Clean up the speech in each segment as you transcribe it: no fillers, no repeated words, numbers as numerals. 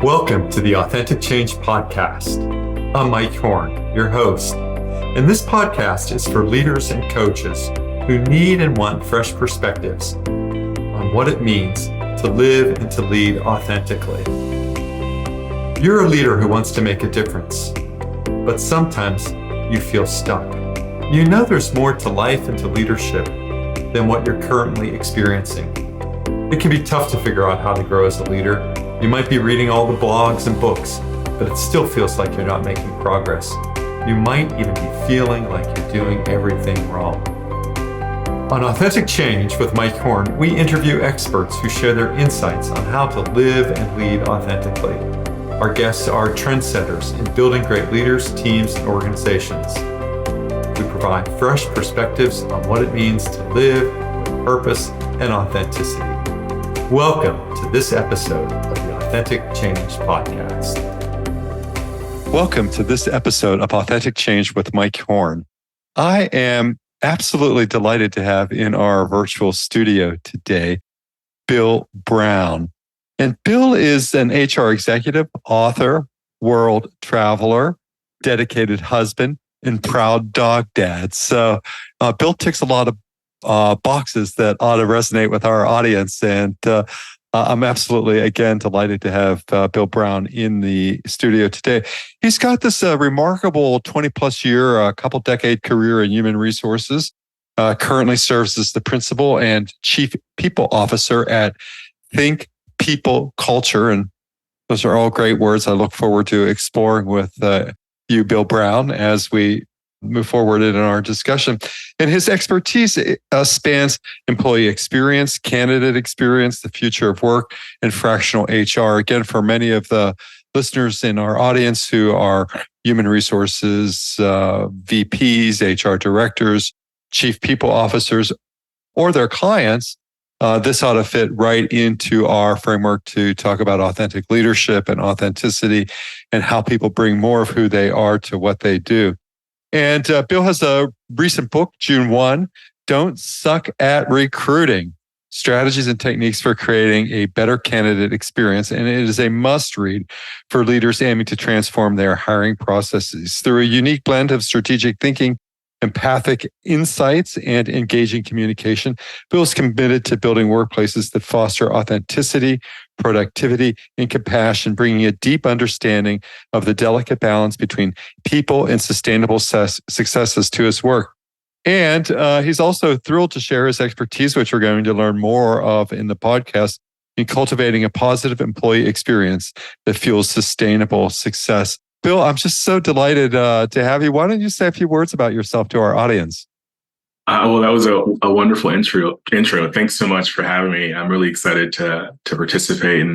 Welcome to the Authentic Change Podcast. I'm Mike Horn, your host, and this podcast is for leaders and coaches who need and want fresh perspectives on what it means to live and to lead authentically. You're a leader who wants to make a difference, but sometimes you feel stuck. You know there's more to life and to leadership than what you're currently experiencing. It can be tough to figure out how to grow as a leader. You might be reading all the blogs and books, but it still feels like you're not making progress. You might even be feeling like you're doing everything wrong. On Authentic Change with Mike Horn, we interview experts who share their insights on how to live and lead authentically. Our guests are trendsetters in building great leaders, teams, and organizations. We provide fresh perspectives on what it means to live with purpose and authenticity. Welcome to this episode of the Authentic Change Podcast. Welcome to this episode of Authentic Change with Mike Horn. I am absolutely delighted to have in our virtual studio today, Bill Brown. And Bill is an HR executive, author, world traveler, dedicated husband, and proud dog dad. So Bill ticks a lot of boxes that ought to resonate with our audience. And I'm absolutely, again, delighted to have Bill Brown in the studio today. He's got this remarkable 20-plus year, couple decade career in human resources, currently serves as the principal and chief people officer at Think People Culture. And those are all great words I look forward to exploring with you, Bill Brown, as we move forward in our discussion. And his expertise spans employee experience, candidate experience, the future of work, and fractional HR. Again, for many of the listeners in our audience who are human resources, VPs, HR directors, chief people officers, or their clients, this ought to fit right into our framework to talk about authentic leadership and authenticity and how people bring more of who they are to what they do. And Bill has a recent book, June 1, Don't Suck at Recruiting, Strategies and Techniques for Creating a Better Candidate Experience. And it is a must read for leaders aiming to transform their hiring processes through a unique blend of strategic thinking, empathic insights, and engaging communication. Bill is committed to building workplaces that foster authenticity, productivity, and compassion, bringing a deep understanding of the delicate balance between people and sustainable successes to his work. And he's also thrilled to share his expertise, which we're going to learn more of in the podcast, in cultivating a positive employee experience that fuels sustainable success. Bill, I'm just so delighted to have you. Why don't you say a few words about yourself to our audience? Well, that was a wonderful intro. Thanks so much for having me. I'm really excited to participate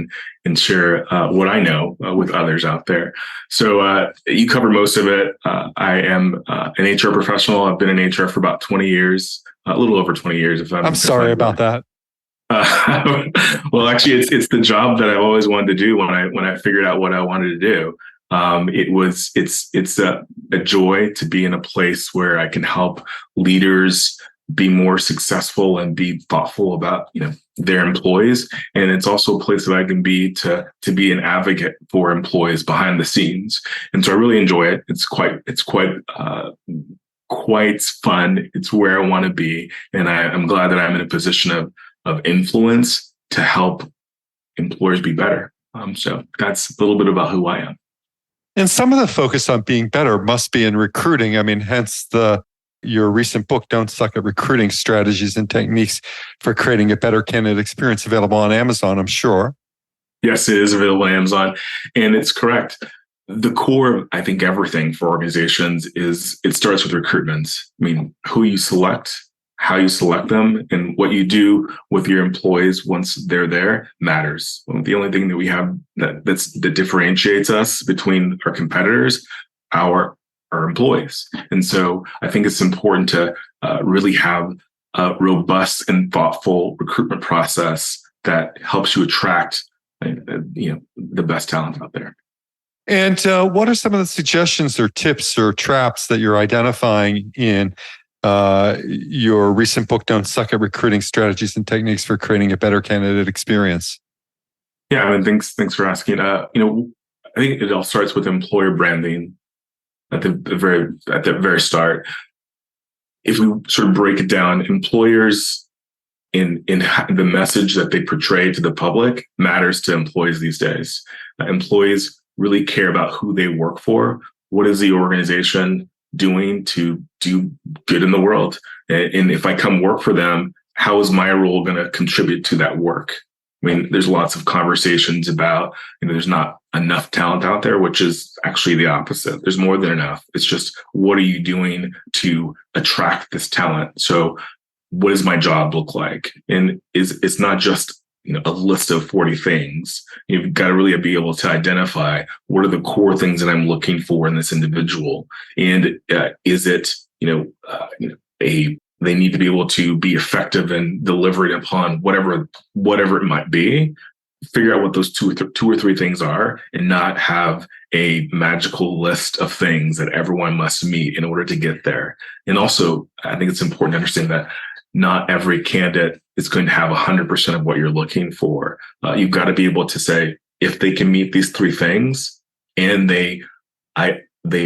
and share what I know with others out there. So you covered most of it. I am an HR professional. I've been in HR for about 20 years, a little over 20 years. I'm sorry about that. Well, actually, it's the job that I always wanted to do when I figured out what I wanted to do. It's a joy to be in a place where I can help leaders be more successful and be thoughtful about, their employees. And it's also a place that I can be to be an advocate for employees behind the scenes. And so I really enjoy it. It's quite fun. It's where I want to be. And I'm glad that I'm in a position of influence to help employers be better. So that's a little bit about who I am. And some of the focus on being better must be in recruiting. I mean, hence your recent book, Don't Suck at Recruiting, Strategies and Techniques for Creating a Better Candidate Experience, available on Amazon, I'm sure. Yes, it is available on Amazon. And it's correct. The core of, I think, everything for organizations is it starts with recruitment. I mean, who you select, how you select them, and what you do with your employees once they're there matters. The only thing that we have that differentiates us between our competitors, our employees. And so I think it's important to really have a robust and thoughtful recruitment process that helps you attract the best talent out there. And what are some of the suggestions or tips or traps that you're identifying in your recent book, Don't Suck at Recruiting, Strategies and Techniques for Creating a Better Candidate Experience? Yeah, I mean, thanks for asking. I think it all starts with employer branding at the very start. If we sort of break it down, employers in the message that they portray to the public matters to employees these days. Employees really care about who they work for. What is the organization doing to do good in the world? And if I come work for them, how is my role going to contribute to that work? I mean, there's lots of conversations about, there's not enough talent out there, which is actually the opposite. There's more than enough. It's just, what are you doing to attract this talent? So what does my job look like? And it's not just a list of 40 things. You've got to really be able to identify what are the core things that I'm looking for in this individual, and is it they need to be able to be effective in delivering upon whatever it might be. Figure out what those two or three things are, and not have a magical list of things that everyone must meet in order to get there. And also, I think it's important to understand that not every candidate is going to have 100% of what you're looking for. You've got to be able to say, if they can meet these three things and they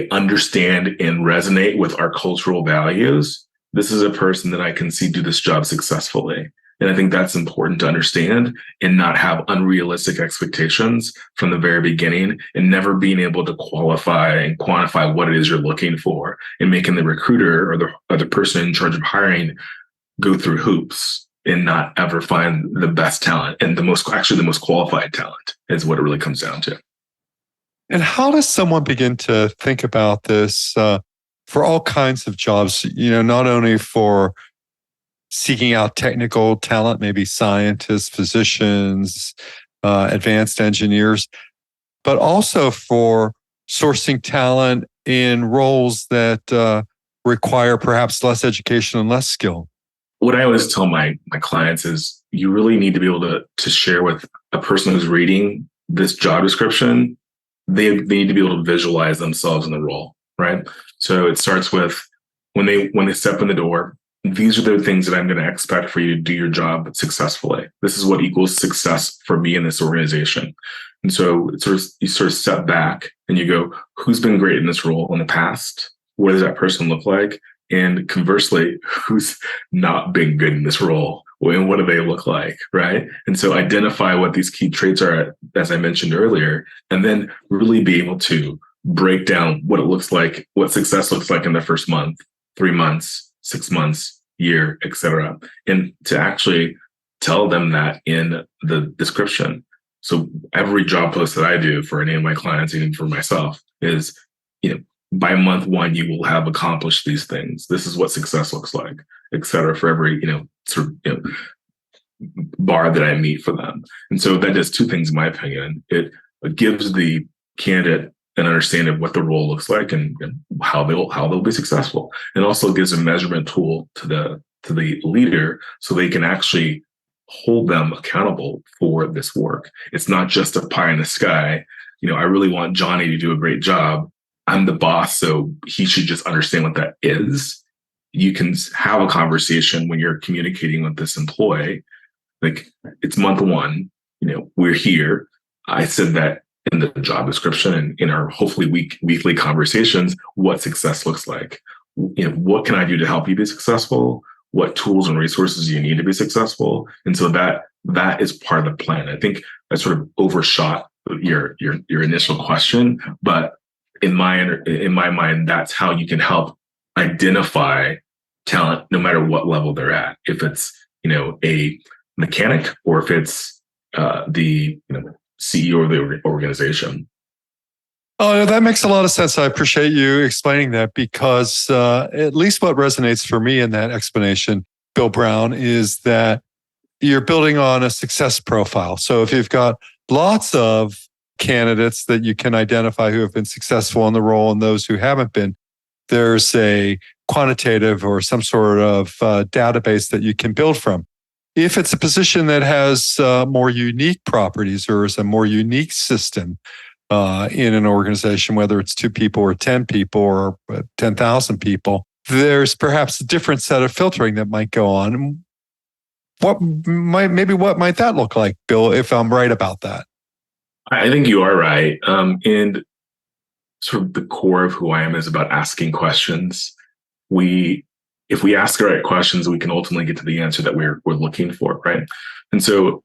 understand and resonate with our cultural values, this is a person that I can see do this job successfully. And I think that's important to understand, and not have unrealistic expectations from the very beginning, and never being able to qualify and quantify what it is you're looking for, and making the recruiter or the person in charge of hiring go through hoops and not ever find the best talent, and the most qualified talent is what it really comes down to. And how does someone begin to think about this for all kinds of jobs, not only for seeking out technical talent, maybe scientists, physicians, advanced engineers, but also for sourcing talent in roles that require perhaps less education and less skill? What I always tell my clients is, you really need to be able to share with a person who's reading this job description. They need to be able to visualize themselves in the role, right? So it starts with when they step in the door, these are the things that I'm going to expect for you to do your job successfully. This is what equals success for me in this organization. And so you sort of step back and you go, who's been great in this role in the past? What does that person look like? And conversely, who's not been good in this role? And what do they look like, right? And so identify what these key traits are, as I mentioned earlier, and then really be able to break down what it looks like, what success looks like in the first month, 3 months, 6 months, year, etc. And to actually tell them that in the description. So every job post that I do for any of my clients, even for myself, is, by month 1, you will have accomplished these things. This is what success looks like, et cetera, for every, bar that I meet for them. And so that does two things, in my opinion. It gives the candidate an understanding of what the role looks like and how they'll be successful. And also gives a measurement tool to the leader, so they can actually hold them accountable for this work. It's not just a pie in the sky. I really want Johnny to do a great job. I'm the boss, so he should just understand what that is. You can have a conversation when you're communicating with this employee. Like, it's month 1, we're here. I said that in the job description and in our hopefully weekly conversations, what success looks like. What can I do to help you be successful? What tools and resources do you need to be successful? And so that is part of the plan. I think I sort of overshot your initial question, but in my mind, that's how you can help identify talent, no matter what level they're at. If it's a mechanic, or if it's the CEO of the organization. Oh, that makes a lot of sense. I appreciate you explaining that, because at least what resonates for me in that explanation, Bill Brown, is that you're building on a success profile. So if you've got lots of candidates that you can identify who have been successful in the role and those who haven't been, there's a quantitative or some sort of database that you can build from. If it's a position that has more unique properties, or is a more unique system in an organization, whether it's 2 people or 10 people or 10,000 people, there's perhaps a different set of filtering that might go on. What might that look like, Bill, if I'm right about that? I think you are right. And sort of the core of who I am is about asking questions. If we ask the right questions, we can ultimately get to the answer that we're looking for, right? And so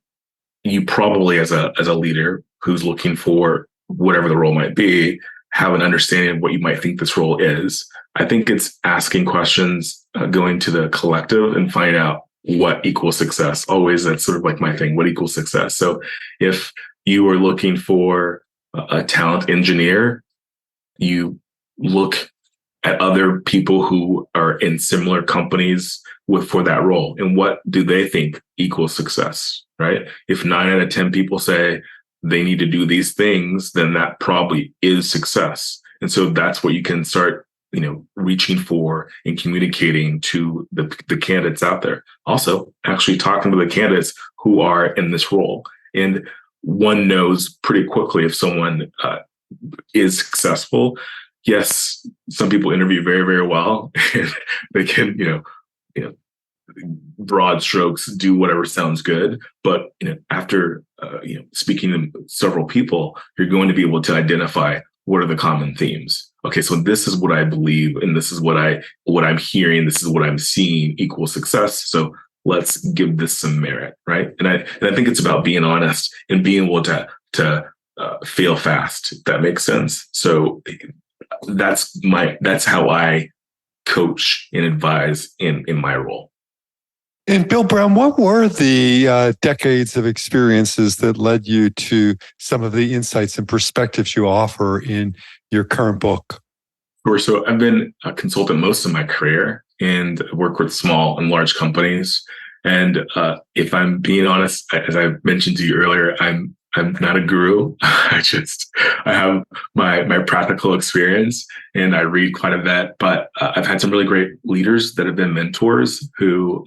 you probably, as a leader who's looking for whatever the role might be, have an understanding of what you might think this role is. I think it's asking questions, going to the collective and finding out what equals success. Always, that's sort of like my thing. What equals success? So if you are looking for a talent engineer, you look at other people who are in similar companies for that role, and what do they think equals success, right? If 9 out of 10 people say they need to do these things, then that probably is success. And so that's what you can start, reaching for and communicating to the candidates out there. Also, actually talking to the candidates who are in this role. And one knows pretty quickly if someone is successful. Yes, some people interview very, very well, and they can, broad strokes, do whatever sounds good. But after speaking to several people, you're going to be able to identify what are the common themes. Okay, so this is what I believe, and this is what I'm hearing, this is what I'm seeing equals success. So let's give this some merit, right? And I think it's about being honest and being able to fail fast. If that makes sense. So that's how I coach and advise in my role. And Bill Brown, what were the decades of experiences that led you to some of the insights and perspectives you offer in your current book? Sure. So I've been a consultant most of my career and work with small and large companies. And if I'm being honest, as I mentioned to you earlier, I'm not a guru. I have my practical experience and I read quite a bit, but I've had some really great leaders that have been mentors who,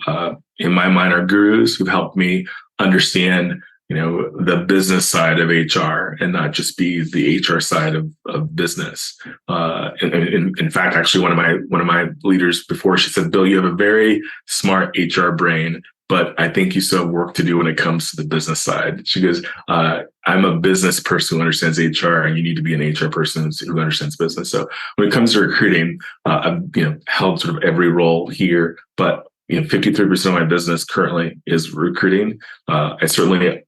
in my mind, are gurus who've helped me understand, the business side of HR and not just be the HR side of business. In fact, actually, one of my leaders before, she said, "Bill, you have a very smart HR brain, but I think you still have work to do when it comes to the business side." She goes, "I'm a business person who understands HR, and you need to be an HR person who understands business." So when it comes to recruiting, I've held sort of every role here, but 53% of my business currently is recruiting. I certainly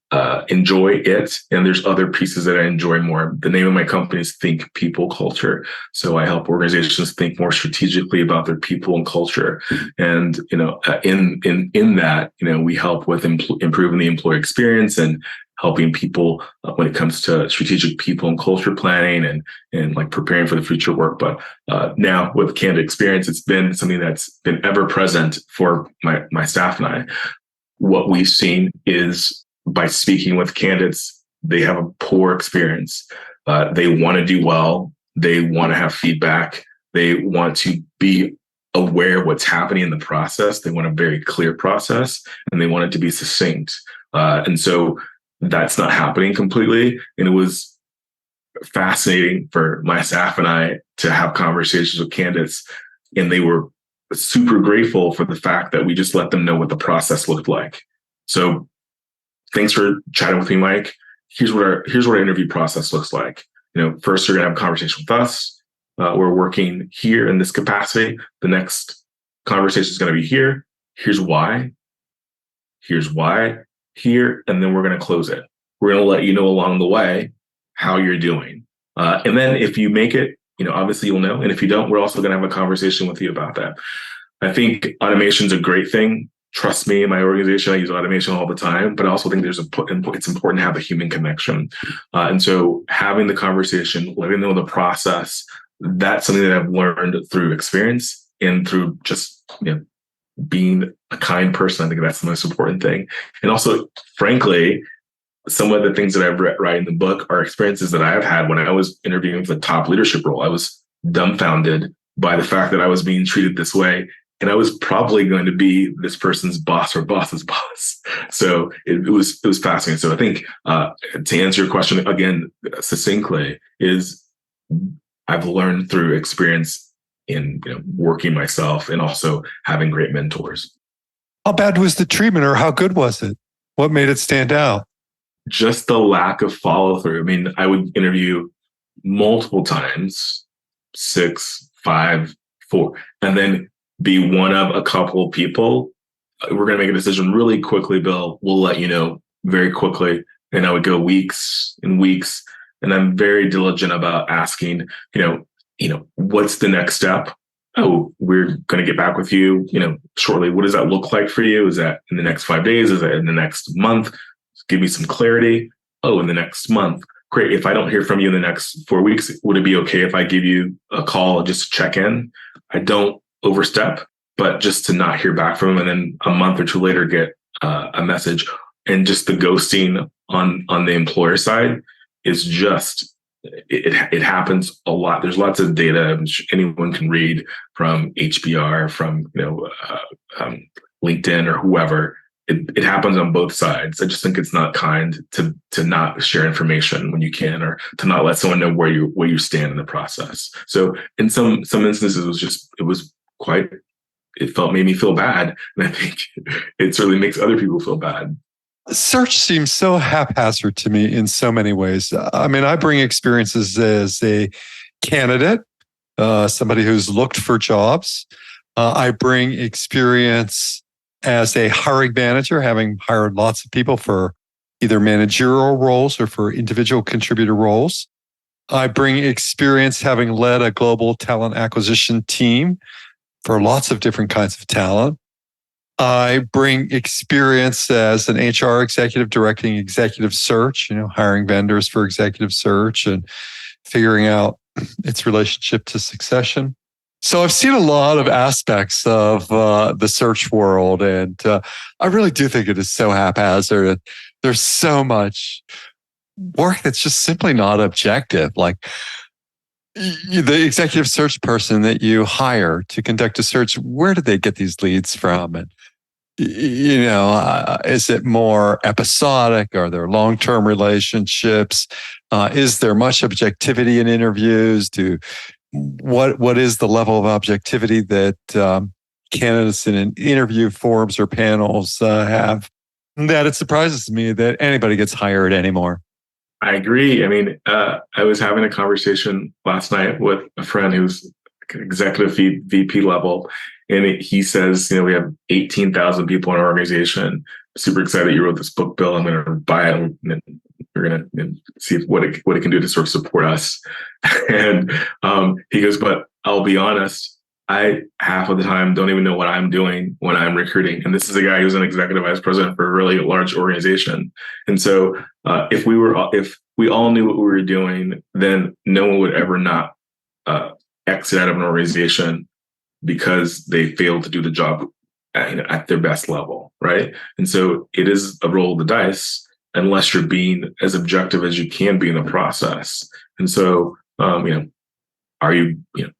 enjoy it, and there's other pieces that I enjoy more. The name of my company is Think People Culture, so I help organizations think more strategically about their people and culture. And in that, we help with improving the employee experience and helping people when it comes to strategic people and culture planning and like preparing for the future work. But now with candidate experience, it's been something that's been ever present for my staff and I. What we've seen is by speaking with candidates, they have a poor experience. They want to do well. They want to have feedback. They want to be aware of what's happening in the process. They want a very clear process, and they want it to be succinct. And so that's not happening completely. And it was fascinating for my staff and I to have conversations with candidates, and they were super grateful for the fact that we just let them know what the process looked like. So thanks for chatting with me, Mike. Here's what our interview process looks like. First you're gonna have a conversation with us. We're working here in this capacity. The next conversation is gonna be here. Here's why. Here, and then we're going to close it. We're going to let you know along the way how you're doing. And then if you make it, obviously you'll know. And if you don't, we're also going to have a conversation with you about that. I think automation is a great thing. Trust me, in my organization, I use automation all the time, but I also think it's important to have a human connection. And so having the conversation, letting them know the process, that's something that I've learned through experience and through just, being a kind person. I think that's the most important thing. And also, frankly, some of the things that I've write in the book are experiences that I have had when I was interviewing for the top leadership role. I was dumbfounded by the fact that I was being treated this way. And I was probably going to be this person's boss or boss's boss. So it was fascinating. So I think to answer your question again succinctly is I've learned through experience in working myself and also having great mentors. How bad was the treatment, or how good was it? What made it stand out? just the lack of follow through. I mean, I would interview multiple times, 6, 5, 4, and then be one of a couple of people. We're going to make a decision really quickly, Bill. We'll let you know very quickly. And I would go weeks and weeks. And I'm very diligent about asking, what's the next step? Oh, we're going to get back with you, shortly. What does that look like for you? Is that in the next 5 days? Is that in the next month? Give me some clarity. Oh, in the next month. Great. If I don't hear from you in the next 4 weeks, would it be okay if I give you a call just to check in? I don't overstep, but just to not hear back from them, and then a month or two later get a message. And just the ghosting on the employer side is just, it happens a lot. There's lots of data anyone can read from HBR, from LinkedIn or whoever. It happens on both sides. I just think it's not kind to not share information when you can, or to not let someone know where you stand in the process. So in some instances, it made me feel bad, and I think it certainly makes other people feel bad. Search seems so haphazard to me in so many ways. I mean, I bring experiences as a candidate, somebody who's looked for jobs. I bring experience as a hiring manager, having hired lots of people for either managerial roles or for individual contributor roles. I bring experience having led a global talent acquisition team for lots of different kinds of talent. I bring experience as an HR executive directing executive search, hiring vendors for executive search and figuring out its relationship to succession. So I've seen a lot of aspects of the search world, and I really do think it is so haphazard. There's so much work that's just simply not objective. Like the executive search person that you hire to conduct a search, where did they get these leads from? And is it more episodic? Are there long-term relationships? Is there much objectivity in interviews? What is the level of objectivity that candidates in interview forums or panels have? That it surprises me that anybody gets hired anymore. I agree. I mean, I was having a conversation last night with a friend who's executive VP level, and he says, we have 18,000 people in our organization. Super excited you wrote this book, Bill. I'm going to buy it, and we're going to see what it can do to sort of support us. And he goes, but I'll be honest, I half of the time don't even know what I'm doing when I'm recruiting. And this is a guy who's an executive vice president for a really large organization. And so if we all knew what we were doing, then no one would ever not exit out of an organization because they failed to do the job at their best level, right? And so it is a roll of the dice unless you're being as objective as you can be in the process. And so, are you, do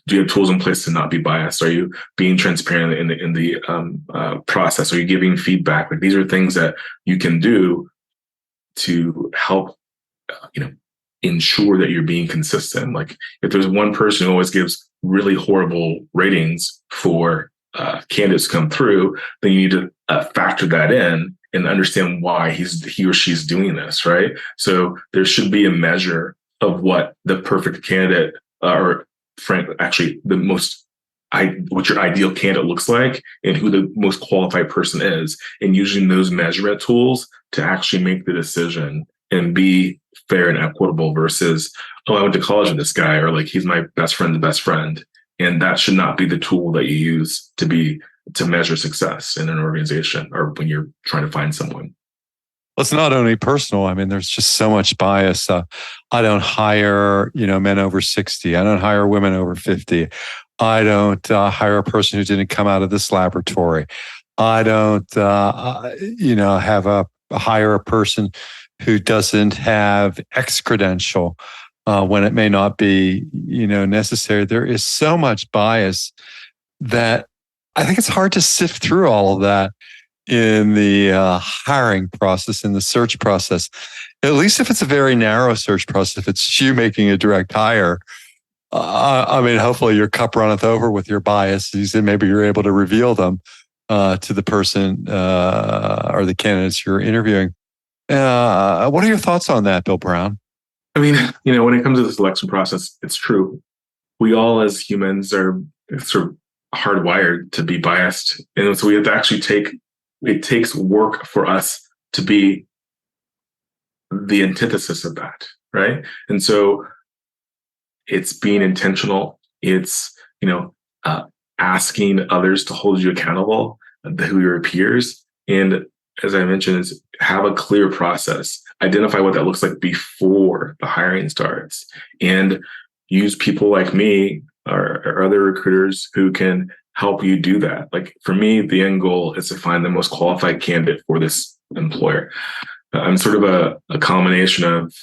you have tools in place to not be biased? Are you being transparent in the process? Are you giving feedback? Like, these are things that you can do to help, ensure that you're being consistent. Like, if there's one person who always gives really horrible ratings for candidates come through, then you need to factor that in and understand why he or she's doing this, right? So there should be a measure of what the perfect candidate, or frankly, actually what your ideal candidate looks like, and who the most qualified person is, and using those measurement tools to actually make the decision and be fair and equitable versus, I went to college with this guy, or like, he's my best friend's best friend. And that should not be the tool that you use to measure success in an organization or when you're trying to find someone. Well, it's not only personal. I mean, there's just so much bias. I don't hire, men over 60. I don't hire women over 50. I don't hire a person who didn't come out of this laboratory. I don't, hire a person who doesn't have X credential when it may not be, necessary. There is so much bias that I think it's hard to sift through all of that in the hiring process, in the search process. At least if it's a very narrow search process, if it's you making a direct hire, hopefully your cup runneth over with your biases, and maybe you're able to reveal them to the person or the candidates you're interviewing. What are your thoughts on that, Bill Brown? I mean, when it comes to the selection process, it's true. We all as humans are sort of hardwired to be biased. And so we have to actually it takes work for us to be the antithesis of that, right? And so it's being intentional. It's, asking others to hold you accountable, who your peers. And as I mentioned, is have a clear process. Identify what that looks like before the hiring starts, and use people like me or other recruiters who can help you do that. Like for me, the end goal is to find the most qualified candidate for this employer. I'm sort of a combination of,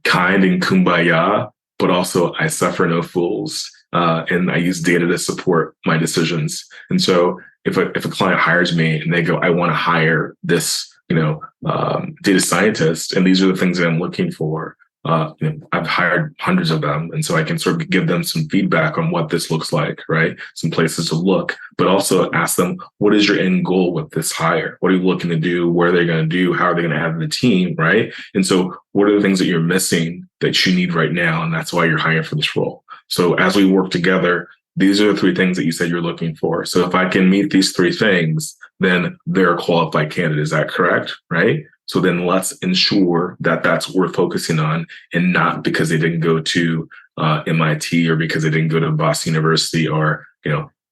kind and kumbaya, but also I suffer no fools. And I use data to support my decisions. And so if a client hires me and they go, I want to hire this, data scientist, and these are the things that I'm looking for. I've hired hundreds of them. And so I can sort of give them some feedback on what this looks like, right? Some places to look, but also ask them, what is your end goal with this hire? What are you looking to do? What are they going to do? How are they going to add to the team, right? And so what are the things that you're missing that you need right now? And that's why you're hiring for this role. So as we work together, these are the three things that you said you're looking for. So if I can meet these three things, then they're a qualified candidate. Is that correct? Right? So then let's ensure that that's what we're focusing on, and not because they didn't go to MIT or because they didn't go to Boston University or,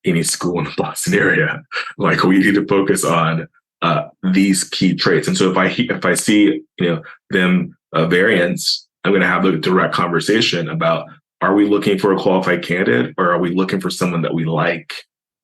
any school in the Boston area. Like we need to focus on these key traits. And so if I see, them variance, I'm going to have a direct conversation about, are we looking for a qualified candidate or are we looking for someone that we like?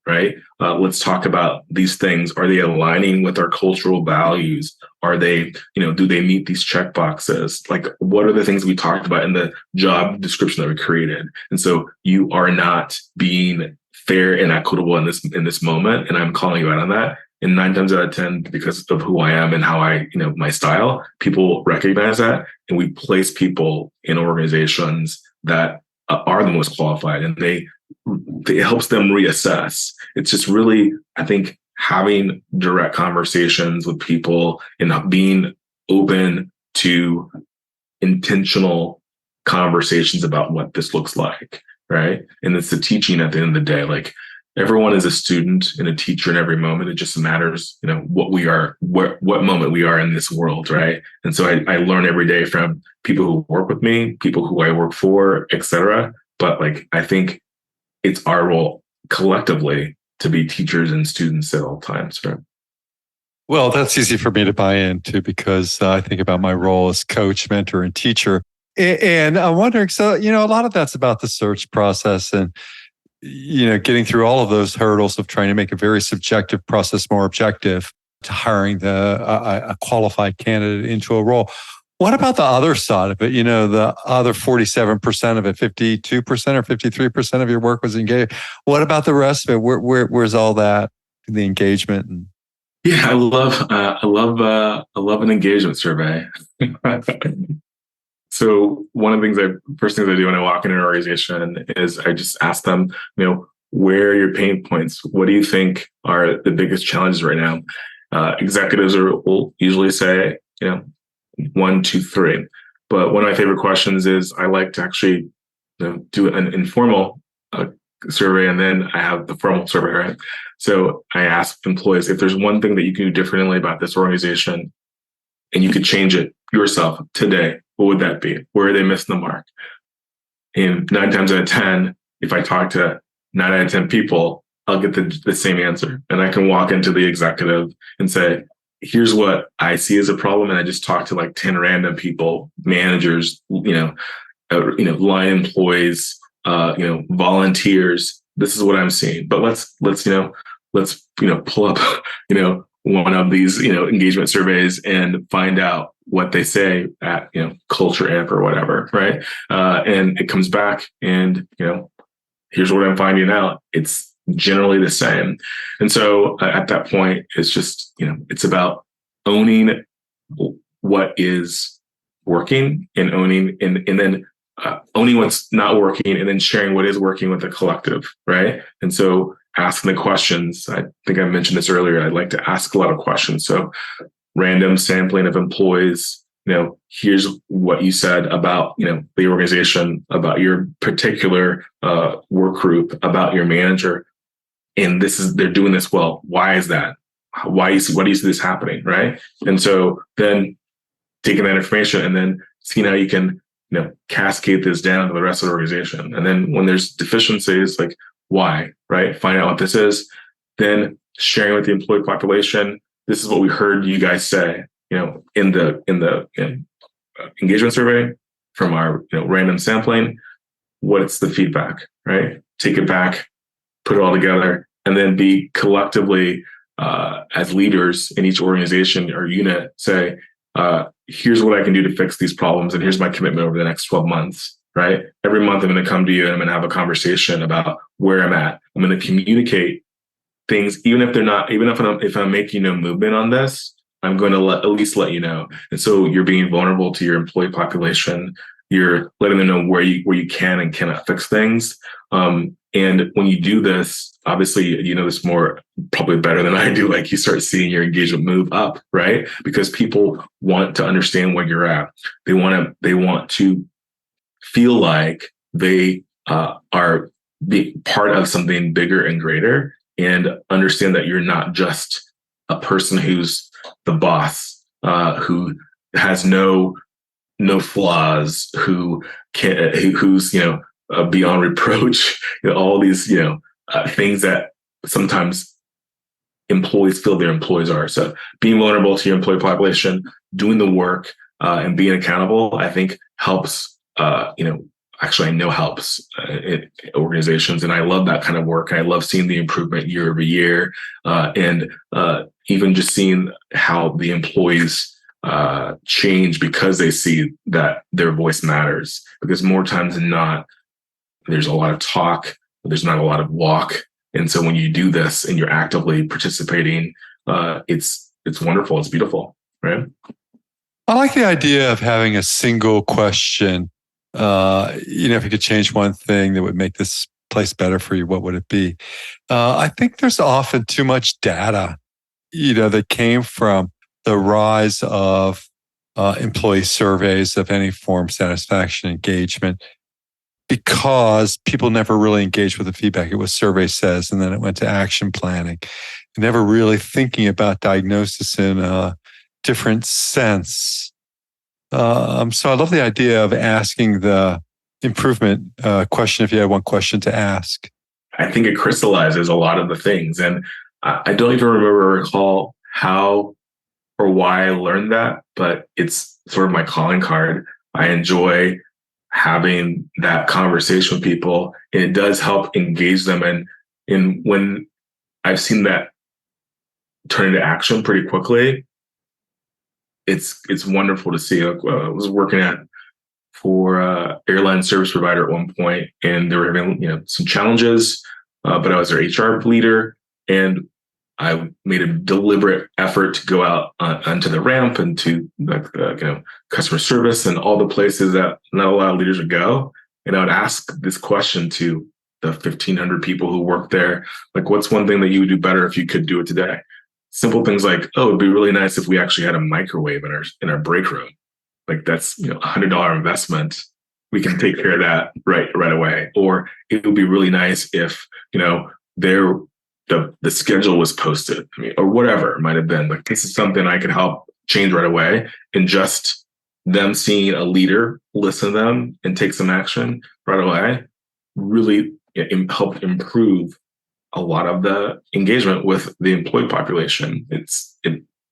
Right? Let's talk about these things. Are they aligning with our cultural values? Are they, do they meet these check boxes? Like, what are the things we talked about in the job description that we created? And so you are not being fair and equitable in this moment. And I'm calling you out on that. And 9 times out of 10, because of who I am and how I, my style, people recognize that. And we place people in organizations that are the most qualified, and it helps them reassess. It's just really, I think, having direct conversations with people and being open to intentional conversations about what this looks like, right? And it's the teaching at the end of the day. Like everyone is a student and a teacher in every moment. It just matters, what we are, what moment we are in this world, right? And so I learn every day from people who work with me, people who I work for, etc. But I think it's our role collectively to be teachers and students at all times, right? Well, that's easy for me to buy into because I think about my role as coach, mentor, and teacher. And I'm wondering, so, a lot of that's about the search process and, getting through all of those hurdles of trying to make a very subjective process more objective to hiring a qualified candidate into a role. What about the other side of it? The other 47% of it, 52% or 53% of your work was engaged. What about the rest of it? Where's all that, the engagement? Yeah, I love an engagement survey. So one of the first things I do when I walk into an organization is I just ask them, where are your pain points? What do you think are the biggest challenges right now? Executives will usually say, 1, 2, 3. But one of my favorite questions is I like to actually do an informal survey, and then I have the formal survey, right? So I ask employees, if there's one thing that you can do differently about this organization and you could change it yourself today, what would that be? Where are they missing the mark? And 9 times out of 10, if I talk to 9 out of 10 people, I'll get the same answer. And I can walk into the executive and say, here's what I see as a problem. And I just talk to 10 random people, managers, line employees, volunteers. This is what I'm seeing. But let's pull up, one of these, engagement surveys and find out what they say at, Culture Amp or whatever. Right. And it comes back and, here's what I'm finding out. It's generally the same. And so at that point, it's just, it's about owning what is working and owning and then owning what's not working and then sharing what is working with the collective. Right. And so asking the questions, I think I mentioned this earlier, I'd like to ask a lot of questions. So random sampling of employees. Here's what you said about, the organization, about your particular work group, about your manager. And they're doing this well. Why is that? Why do you see this happening? Right. And so then taking that information and then seeing how you can, cascade this down to the rest of the organization. And then when there's deficiencies, like why, right? Find out what this is, then sharing with the employee population. This is what we heard you guys say, in the engagement survey from our random sampling. What's the feedback, right? Take it back, put it all together, and then be collectively as leaders in each organization or unit say, here's what I can do to fix these problems, and here's my commitment over the next 12 months, right? Every month I'm going to come to you and I'm going to have a conversation about where I'm at. I'm going to communicate things, even if I'm making no movement on this, I'm going to at least let you know. And so you're being vulnerable to your employee population. You're letting them know where you can and cannot fix things. And when you do this, obviously, this more probably better than I do. Like you start seeing your engagement move up, right? Because people want to understand where you're at. They want to feel like they are being part of something bigger and greater, and understand that you're not just a person who's the boss, who has no flaws, who's beyond reproach, all these things that sometimes employees feel their employees are. So being vulnerable to your employee population, doing the work, and being accountable, I think helps. Actually, I know helps in organizations, and I love that kind of work. I love seeing the improvement year over year, and even just seeing how the employees change because they see that their voice matters. Because more times than not, there's a lot of talk, but there's not a lot of walk. And so when you do this and you're actively participating, it's wonderful. It's beautiful, right? I like the idea of having a single question. If you could change one thing that would make this place better for you, what would it be? I think there's often too much data, that came from the rise of employee surveys of any form, satisfaction, engagement, because people never really engaged with the feedback. It was survey says, and then it went to action planning, never really thinking about diagnosis in a different sense. So I love the idea of asking the improvement question if you had one question to ask. I think it crystallizes a lot of the things. And I don't even recall how or why I learned that, but it's sort of my calling card. I enjoy having that conversation with people, and it does help engage them. And when I've seen that turn into action pretty quickly, it's wonderful to see. I was working for airline service provider at one point, and they were having some challenges, but I was their HR leader, and I made a deliberate effort to go out onto the ramp and to customer service and all the places that not a lot of leaders would go. And I would ask this question to the 1,500 people who work there, like, what's one thing that you would do better if you could do it today? Simple things like, oh, it'd be really nice if we actually had a microwave in our break room. Like that's $100 investment. We can take care of that right away. Or it would be really nice if the schedule was posted, or whatever it might have been. Like this is something I could help change right away. And just them seeing a leader listen to them and take some action right away really helped improve a lot of the engagement with the employee population.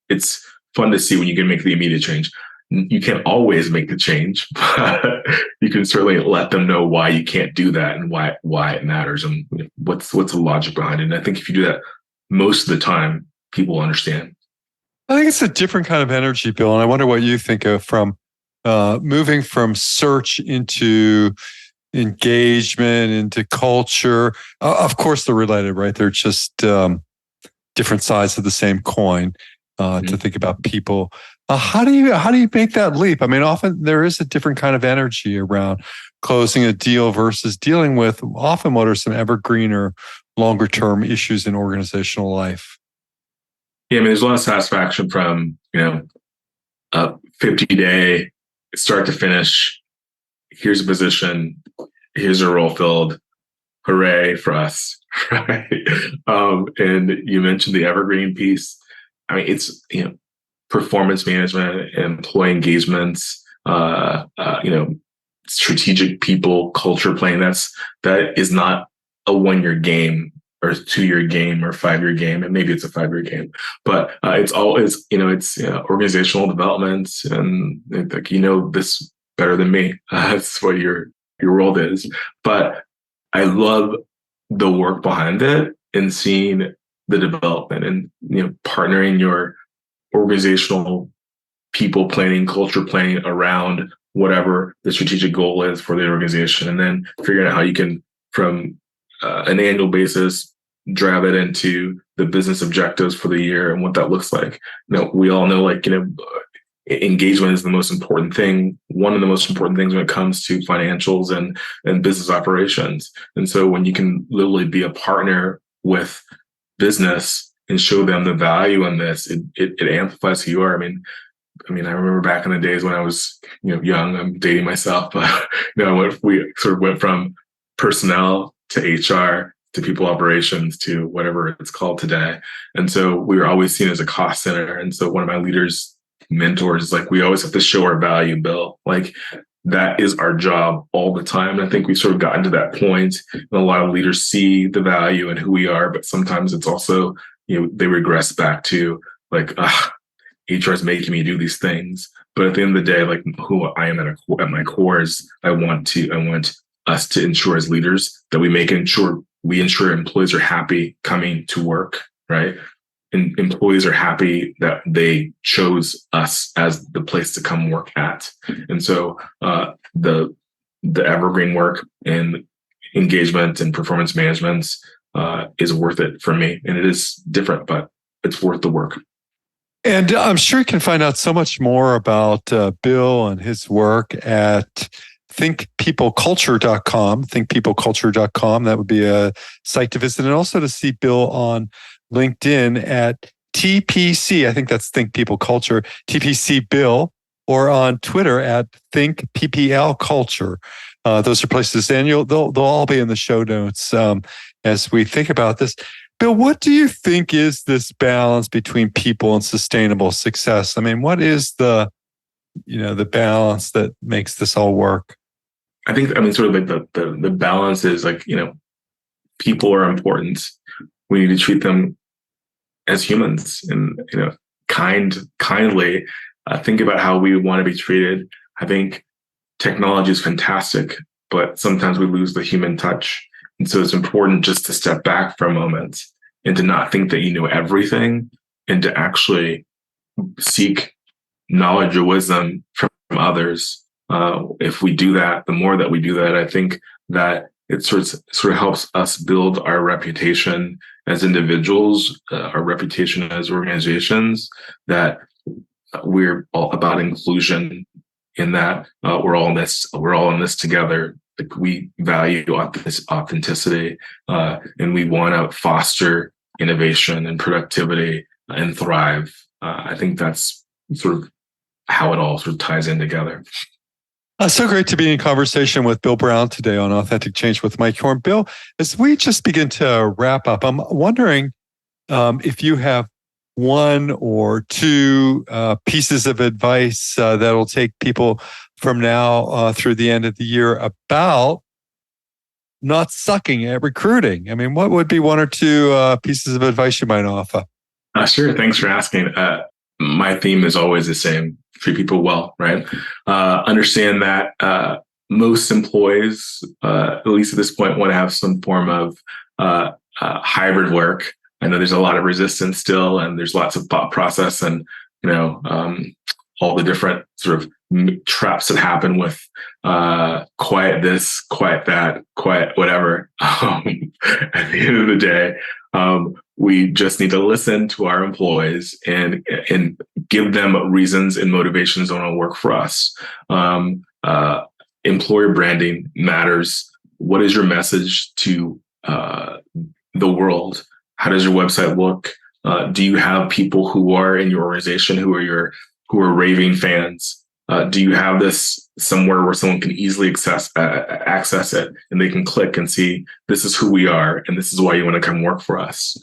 It's fun to see when you can make the immediate change. You can't always make the change, but you can certainly let them know why you can't do that and why it matters and what's the logic behind it. And I think if you do that most of the time, people understand. I think it's a different kind of energy, Bill. And I wonder what you think of from moving from search into engagement, into culture. Of course, they're related, right? They're just different sides of the same coin to think about people. How do you make that leap? I mean, often there is a different kind of energy around closing a deal versus dealing with often what are some evergreen or longer term issues in organizational life. Yeah, I mean, there's a lot of satisfaction from, a 50-day start to finish. Here's a position, here's a role filled. Hooray for us, right? And you mentioned the evergreen piece. I mean, it's, performance management, employee engagements, strategic people, culture planning. That is not a 1-year game or 2-year game or 5-year game, and maybe it's a 5-year game, but it's always, it's organizational development, and like, this better than me. That's what your world is. But I love the work behind it and seeing the development and partnering your organizational people planning, culture planning around whatever the strategic goal is for the organization, and then figuring out how you can, from an annual basis, drive it into the business objectives for the year and what that looks like. We all know, engagement is the most important thing, one of the most important things when it comes to financials and business operations. And so when you can literally be a partner with business and show them the value in this, it amplifies who you are. I mean, I remember back in the days when I was, young. I'm dating myself, but we sort of went from personnel to HR to people operations to whatever it's called today. And so we were always seen as a cost center. And so one of my mentors is like, we always have to show our value, Bill. Like, that is our job all the time. And I think we've sort of gotten to that point, and a lot of leaders see the value in who we are, but sometimes it's also, they regress back to like, HR is making me do these things. But at the end of the day, like, who I am at my core is I want us to ensure as leaders that we ensure employees are happy coming to work, right? And employees are happy that they chose us as the place to come work at. And so the evergreen work and engagement and performance management is worth it for me. And it is different, but it's worth the work. And I'm sure you can find out so much more about Bill and his work at thinkpeopleculture.com, thinkpeopleculture.com. That would be a site to visit, and also to see Bill on LinkedIn at TPC. I think that's Think People Culture, TPC Bill, or on Twitter at Think PPL Culture. Those are places, and they'll all be in the show notes as we think about this. Bill, what do you think is this balance between people and sustainable success? I mean, what is the balance that makes this all work? I think, sort of like the balance is like, people are important. We need to treat them as humans and, kindly. Think about how we want to be treated. I think technology is fantastic, but sometimes we lose the human touch. And so it's important just to step back for a moment and to not think that you know everything, and to actually seek knowledge or wisdom from others. If we do that, the more that we do that, I think that it sort of helps us build our reputation as individuals, our reputation as organizations, that we're all about inclusion, in that we're all in this together. Like, we value authenticity, and we want to foster innovation and productivity and thrive. I think that's sort of how it all sort of ties in together. So great to be in conversation with Bill Brown today on Authentic Change with Mike Horn. Bill, as we just begin to wrap up, I'm wondering if you have one or two pieces of advice that'll take people from now through the end of the year about not sucking at recruiting. I mean, what would be one or two pieces of advice you might offer? Sure. Thanks for asking. My theme is always the same: treat people well, right? Understand that most employees, at least at this point, want to have some form of hybrid work. I know there's a lot of resistance still, and there's lots of thought process, and all the different sort of traps that happen with quiet this, quiet that, quiet whatever. At the end of the day, we just need to listen to our employees and give them reasons and motivations that want to work for us. Employer branding matters. What is your message to the world? How does your website look? Do you have people who are in your organization who are raving fans? Do you have this somewhere where someone can easily access it and they can click and see this is who we are and this is why you want to come work for us?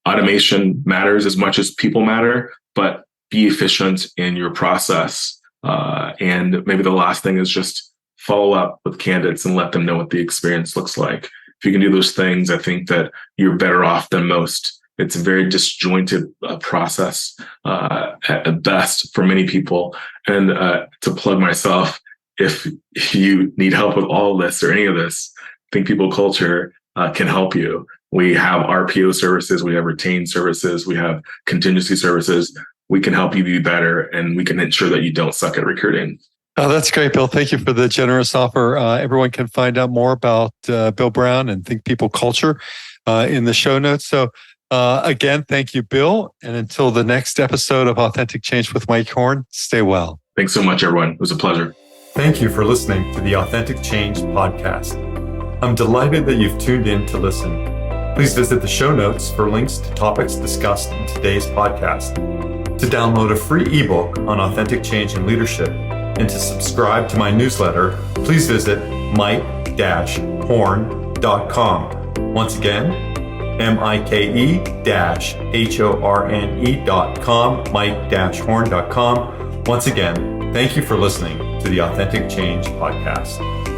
Automation matters as much as people matter, but be efficient in your process. And maybe the last thing is just follow up with candidates and let them know what the experience looks like. If you can do those things, I think that you're better off than most. It's a very disjointed process at best for many people. And to plug myself, if you need help with all this or any of this, Think People Culture can help you. We have RPO services, we have retained services, we have contingency services. We can help you be better, and we can ensure that you don't suck at recruiting. Oh, that's great, Bill. Thank you for the generous offer. Everyone can find out more about Bill Brown and Think People Culture in the show notes. So again, thank you, Bill. And until the next episode of Authentic Change with Mike Horn, stay well. Thanks so much, everyone. It was a pleasure. Thank you for listening to the Authentic Change podcast. I'm delighted that you've tuned in to listen. Please visit the show notes for links to topics discussed in today's podcast. To download a free ebook on authentic change and leadership and to subscribe to my newsletter, please visit mike-horn.com. Once again, mike-horne.com, mike-horn.com. Once again, thank you for listening to the Authentic Change podcast.